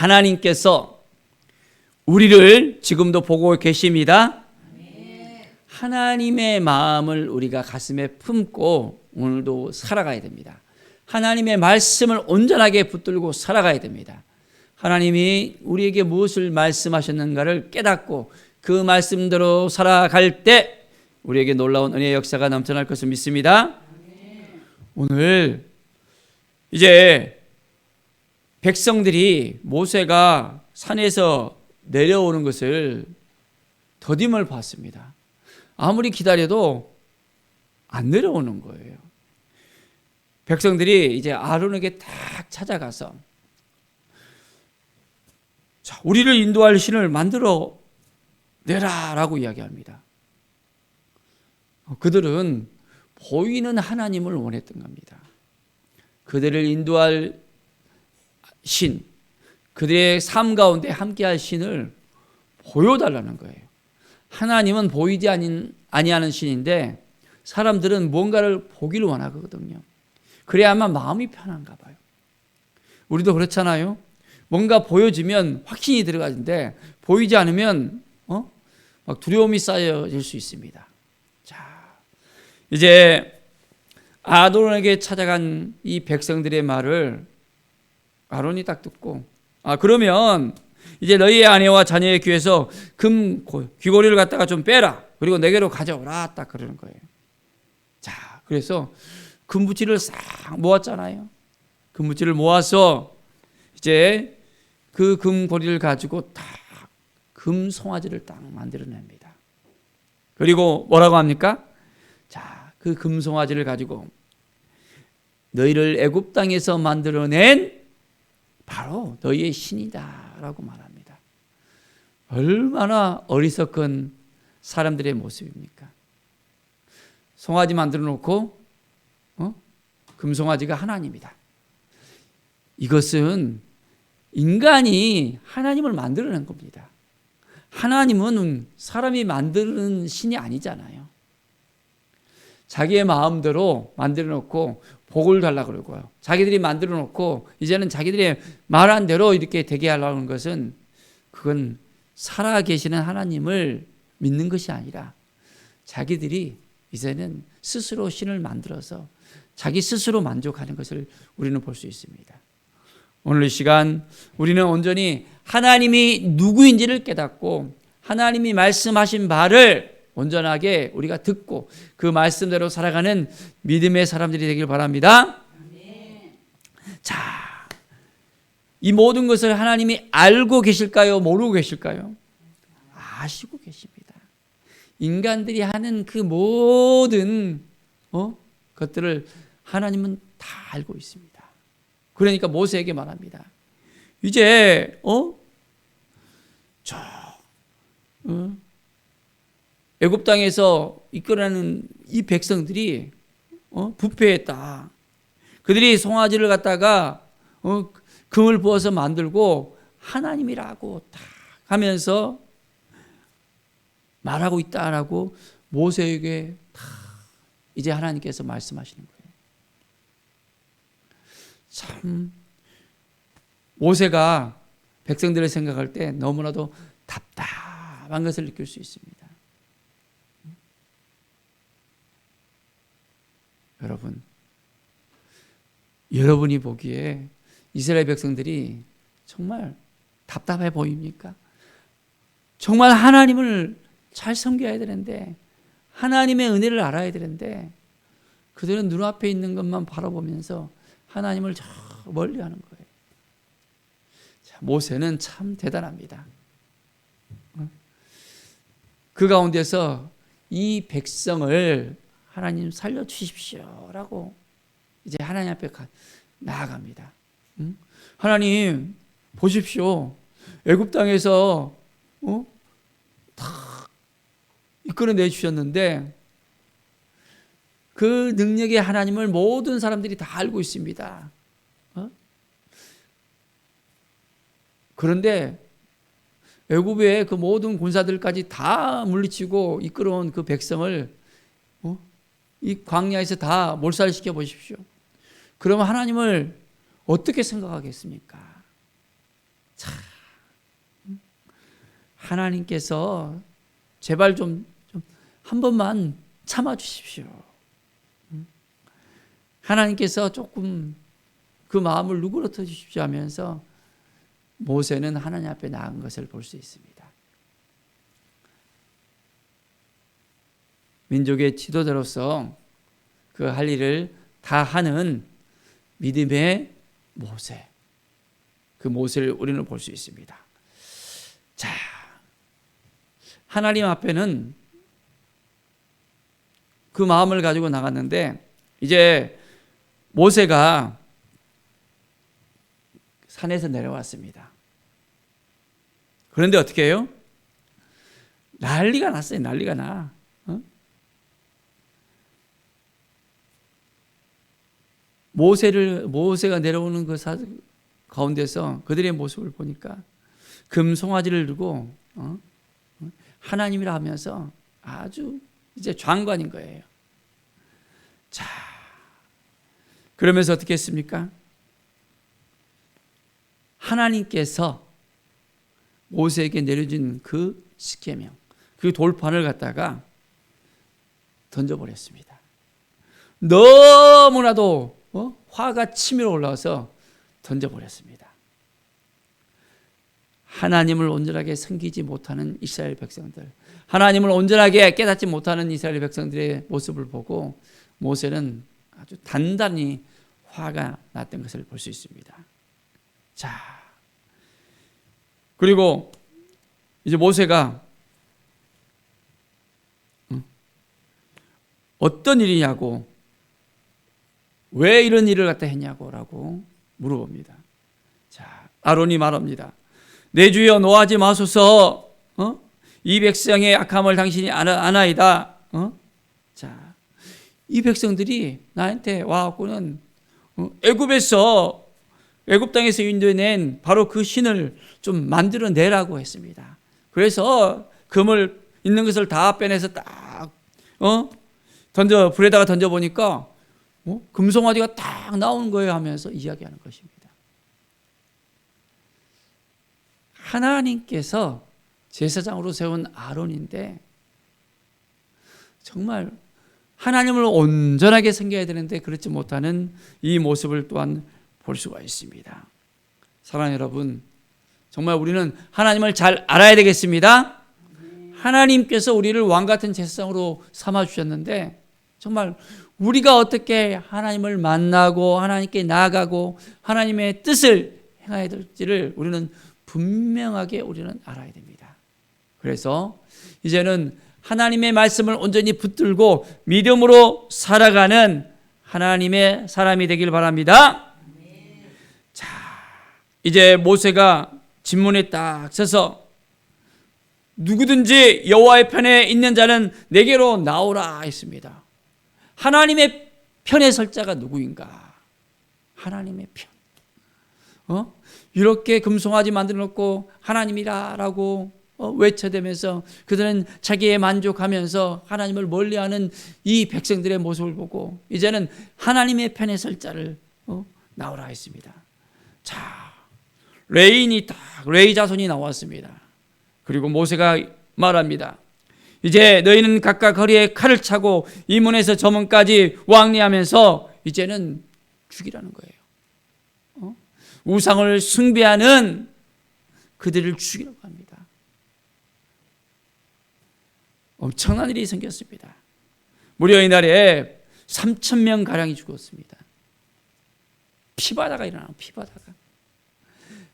하나님께서 우리를 지금도 보고 계십니다. 하나님의 마음을 우리가 가슴에 품고 오늘도 살아가야 됩니다. 하나님의 말씀을 온전하게 붙들고 살아가야 됩니다. 하나님이 우리에게 무엇을 말씀하셨는가를 깨닫고 그 말씀대로 살아갈 때 우리에게 놀라운 은혜의 역사가 넘쳐날 것을 믿습니다. 오늘 이제 백성들이 모세가 산에서 내려오는 것을 더딤을 봤습니다. 아무리 기다려도 안 내려오는 거예요. 백성들이 이제 아론에게 딱 찾아가서 자, 우리를 인도할 신을 만들어 내라라고 이야기합니다. 그들은 보이는 하나님을 원했던 겁니다. 그들을 인도할 신, 그들의 삶 가운데 함께할 신을 보여달라는 거예요. 하나님은 보이지 아니하는 신인데 사람들은 뭔가를 보기를 원하거든요. 그래야만 마음이 편한가 봐요. 우리도 그렇잖아요. 뭔가 보여지면 확신이 들어가는데 보이지 않으면 막 두려움이 쌓여질 수 있습니다. 자, 이제 아론에게 찾아간 이 백성들의 말을 아론이 딱 듣고 그러면 이제 너희의 아내와 자녀의 귀에서 금 귀고리를 갖다가 좀 빼라. 그리고 내게로 가져오라. 딱 그러는 거예요. 자, 그래서 금붙이를 싹 모았잖아요. 금붙이를 모아서 이제 그 금고리를 가지고 딱 금송아지를 딱 만들어냅니다. 그리고 뭐라고 합니까? 자, 그 금송아지를 가지고 너희를 애굽 땅에서 만들어낸 바로 너희의 신이다 라고 말합니다. 얼마나 어리석은 사람들의 모습입니까? 송아지 만들어 놓고 금송아지가 하나님이다. 이것은 인간이 하나님을 만들어낸 겁니다. 하나님은 사람이 만드는 신이 아니잖아요. 자기의 마음대로 만들어 놓고 복을 달라고 그러고요. 자기들이 만들어 놓고 이제는 자기들의 말한 대로 이렇게 되게 하려는 것은 그건 살아계시는 하나님을 믿는 것이 아니라 자기들이 이제는 스스로 신을 만들어서 자기 스스로 만족하는 것을 우리는 볼 수 있습니다. 오늘 이 시간 우리는 온전히 하나님이 누구인지를 깨닫고 하나님이 말씀하신 바를 온전하게 우리가 듣고 그 말씀대로 살아가는 믿음의 사람들이 되길 바랍니다. 자, 이 모든 것을 하나님이 알고 계실까요? 모르고 계실까요? 아시고 계십니다. 인간들이 하는 그 모든 것들을 하나님은 다 알고 있습니다. 그러니까 모세에게 말합니다. 이제 애굽 땅에서 이끌어내는 이 백성들이 부패했다. 그들이 송아지를 갖다가 금을 부어서 만들고 하나님이라고 딱 하면서 말하고 있다라고 모세에게 다 이제 하나님께서 말씀하시는 거예요. 참 모세가 백성들을 생각할 때 너무나도 답답한 것을 느낄 수 있습니다. 여러분이 보기에 이스라엘 백성들이 정말 답답해 보입니까? 정말 하나님을 잘 섬겨야 되는데 하나님의 은혜를 알아야 되는데 그들은 눈앞에 있는 것만 바라보면서 하나님을 저 멀리 하는 거예요. 자, 모세는 참 대단합니다. 그 가운데서 이 백성을 하나님 살려주십시오라고 이제 하나님 앞에 나아갑니다. 하나님 보십시오. 애굽 땅에서 다 이끌어내 주셨는데 그 능력의 하나님을 모든 사람들이 다 알고 있습니다. 그런데 애굽의 그 모든 군사들까지 다 물리치고 이끌어온 그 백성을 이 광야에서 다 몰살시켜 보십시오. 그러면 하나님을 어떻게 생각하겠습니까? 참 하나님께서 제발 좀 한 번만 참아 주십시오. 하나님께서 조금 그 마음을 누그러뜨려 주십시오 하면서 모세는 하나님 앞에 나간 것을 볼 수 있습니다. 민족의 지도자로서 그 할 일을 다 하는 믿음의 모세, 그 모세를 우리는 볼 수 있습니다. 자, 하나님 앞에는 그 마음을 가지고 나갔는데 이제 모세가 산에서 내려왔습니다. 그런데 어떻게 해요? 난리가 났어요. 난리가 나. 모세가 내려오는 그 가운데서 그들의 모습을 보니까 금송아지를 들고 하나님이라 하면서 아주 이제 장관인 거예요. 자, 그러면서 어떻게 했습니까? 하나님께서 모세에게 내려준 그 십계명, 그 돌판을 갖다가 던져버렸습니다. 너무나도 화가 치밀어 올라와서 던져버렸습니다. 하나님을 온전하게 섬기지 못하는 이스라엘 백성들, 하나님을 온전하게 깨닫지 못하는 이스라엘 백성들의 모습을 보고 모세는 아주 단단히 화가 났던 것을 볼 수 있습니다. 자, 그리고 이제 모세가 어떤 일이냐고, 왜 이런 일을 갖다 했냐고라고 물어봅니다. 자, 아론이 말합니다. 내 주여 노하지 마소서. 이 백성의 악함을 당신이 아나이다. 자, 이 백성들이 나한테 와갖고는 애굽 땅에서 인도해낸 바로 그 신을 좀 만들어내라고 했습니다. 그래서 금을 있는 것을 다 빼내서 딱 불에다가 던져보니까 금송아지가 딱 나오는 거예요 하면서 이야기하는 것입니다. 하나님께서 제사장으로 세운 아론인데 정말 하나님을 온전하게 섬겨야 되는데 그렇지 못하는 이 모습을 또한 볼 수가 있습니다. 사랑하는 여러분, 정말 우리는 하나님을 잘 알아야 되겠습니다. 하나님께서 우리를 왕같은 제사장으로 삼아주셨는데 정말 우리가 어떻게 하나님을 만나고 하나님께 나아가고 하나님의 뜻을 행해야 될지를 우리는 분명하게 우리는 알아야 됩니다. 그래서 이제는 하나님의 말씀을 온전히 붙들고 믿음으로 살아가는 하나님의 사람이 되길 바랍니다. 자, 이제 모세가 진문에 딱 서서 누구든지 여호와의 편에 있는 자는 내게로 나오라 했습니다. 하나님의 편에 설 자가 누구인가? 하나님의 편. 이렇게 금송아지 만들어 놓고 하나님이라라고 외쳐대면서 그들은 자기에 만족하면서 하나님을 멀리하는 이 백성들의 모습을 보고 이제는 하나님의 편에 설 자를 나오라 했습니다. 자, 레위 자손이 나왔습니다. 그리고 모세가 말합니다. 이제 너희는 각각 허리에 칼을 차고 이 문에서 저 문까지 왕래하면서 이제는 죽이라는 거예요. 우상을 숭배하는 그들을 죽이라고 합니다. 엄청난 일이 생겼습니다. 무려 이날에 3,000명 가량이 죽었습니다. 피바다가 일어나요. 피바다가.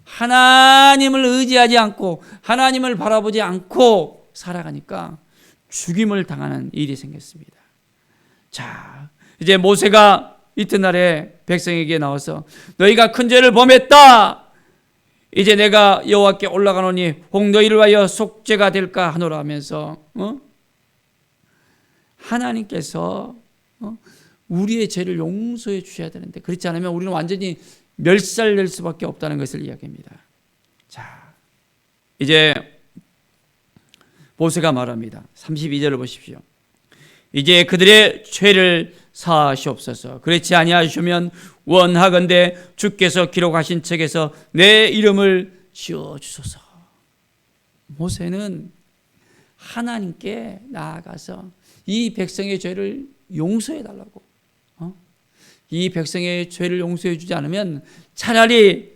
하나님을 의지하지 않고 하나님을 바라보지 않고 살아가니까 죽임을 당하는 일이 생겼습니다. 자, 이제 모세가 이튿날에 백성에게 나와서 너희가 큰 죄를 범했다. 이제 내가 여호와께 올라가노니 혹 너희를 위하여 속죄가 될까 하노라 하면서 하나님께서 우리의 죄를 용서해 주셔야 되는데 그렇지 않으면 우리는 완전히 멸살될 수밖에 없다는 것을 이야기합니다. 자, 이제 모세가 말합니다. 32절을 보십시오. 이제 그들의 죄를 사하시옵소서. 그렇지 아니하시면 원하건대 주께서 기록하신 책에서 내 이름을 지어주소서. 모세는 하나님께 나아가서 이 백성의 죄를 용서해 달라고, 이 백성의 죄를 용서해 주지 않으면 차라리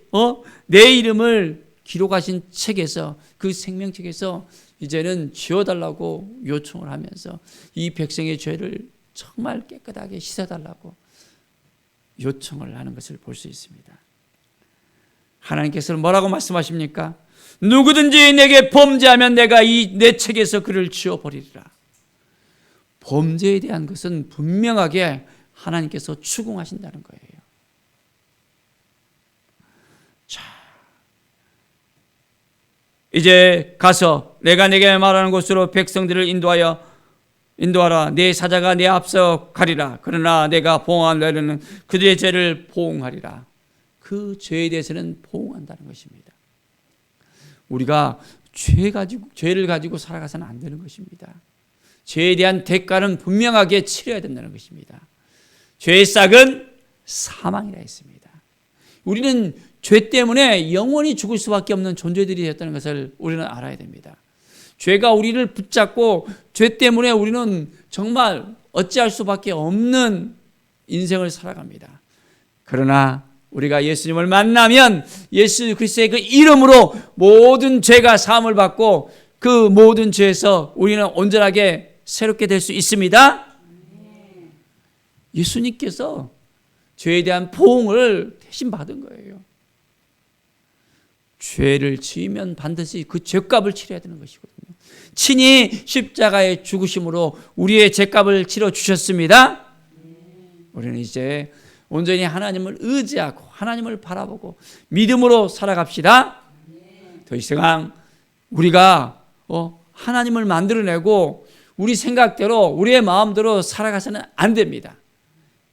내 이름을 기록하신 책에서, 그 생명책에서 이제는 지워달라고 요청을 하면서 이 백성의 죄를 정말 깨끗하게 씻어달라고 요청을 하는 것을 볼 수 있습니다. 하나님께서는 뭐라고 말씀하십니까? 누구든지 내게 범죄하면 내가 내 책에서 그를 지워버리리라. 범죄에 대한 것은 분명하게 하나님께서 추궁하신다는 거예요. 자, 이제 가서 내가 내게 말하는 곳으로 백성들을 인도하라. 내 사자가 내 앞서 가리라. 그러나 내가 보응한 날에는 그들의 죄를 보응하리라. 그 죄에 대해서는 보응한다는 것입니다. 우리가 죄를 가지고 살아가서는 안 되는 것입니다. 죄에 대한 대가는 분명하게 치러야 된다는 것입니다. 죄의 싹은 사망이라 했습니다. 우리는 죄 때문에 영원히 죽을 수밖에 없는 존재들이 되었다는 것을 우리는 알아야 됩니다. 죄가 우리를 붙잡고 죄 때문에 우리는 정말 어찌할 수밖에 없는 인생을 살아갑니다. 그러나 우리가 예수님을 만나면 예수 그리스도의 그 이름으로 모든 죄가 사함을 받고 그 모든 죄에서 우리는 온전하게 새롭게 될 수 있습니다. 예수님께서 죄에 대한 보응을 대신 받은 거예요. 죄를 지으면 반드시 그 죄값을 치러야 되는 것이거든요. 친히 십자가의 죽으심으로 우리의 죄값을 치러 주셨습니다. 우리는 이제 온전히 하나님을 의지하고 하나님을 바라보고 믿음으로 살아갑시다. 더 이상 우리가 하나님을 만들어내고 우리 생각대로 우리의 마음대로 살아가서는 안 됩니다.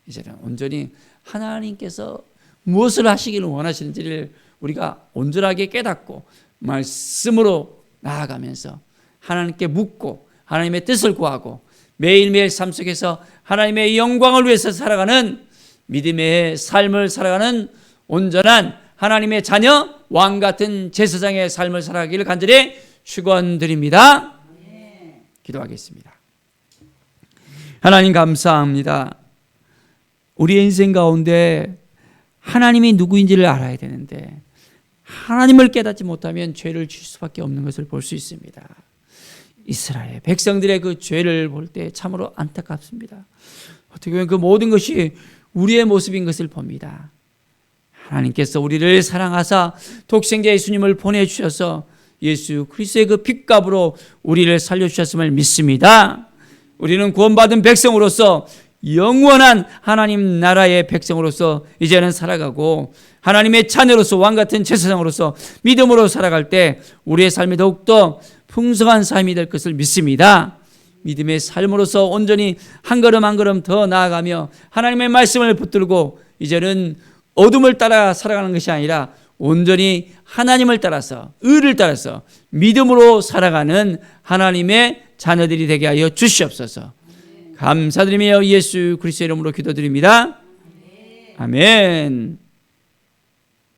이제는 온전히 하나님께서 무엇을 하시기를 원하시는지를 우리가 온전하게 깨닫고 말씀으로 나아가면서 하나님께 묻고 하나님의 뜻을 구하고 매일매일 삶 속에서 하나님의 영광을 위해서 살아가는 믿음의 삶을 살아가는 온전한 하나님의 자녀, 왕 같은 제사장의 삶을 살아가기를 간절히 축원드립니다. 기도하겠습니다. 하나님 감사합니다. 우리의 인생 가운데 하나님이 누구인지를 알아야 되는데 하나님을 깨닫지 못하면 죄를 질 수밖에 없는 것을 볼 수 있습니다. 이스라엘 백성들의 그 죄를 볼 때 참으로 안타깝습니다. 어떻게 보면 그 모든 것이 우리의 모습인 것을 봅니다. 하나님께서 우리를 사랑하사 독생자 예수님을 보내주셔서 예수 그리스도의 그 핏값으로 우리를 살려주셨음을 믿습니다. 우리는 구원받은 백성으로서 영원한 하나님 나라의 백성으로서 이제는 살아가고 하나님의 자녀로서 왕같은 제사장으로서 믿음으로 살아갈 때 우리의 삶이 더욱더 풍성한 삶이 될 것을 믿습니다. 믿음의 삶으로서 온전히 한 걸음 한 걸음 더 나아가며 하나님의 말씀을 붙들고 이제는 어둠을 따라 살아가는 것이 아니라 온전히 하나님을 따라서 의를 따라서 믿음으로 살아가는 하나님의 자녀들이 되게 하여 주시옵소서. 감사드리며 예수 그리스도의 이름으로 기도드립니다. 아멘.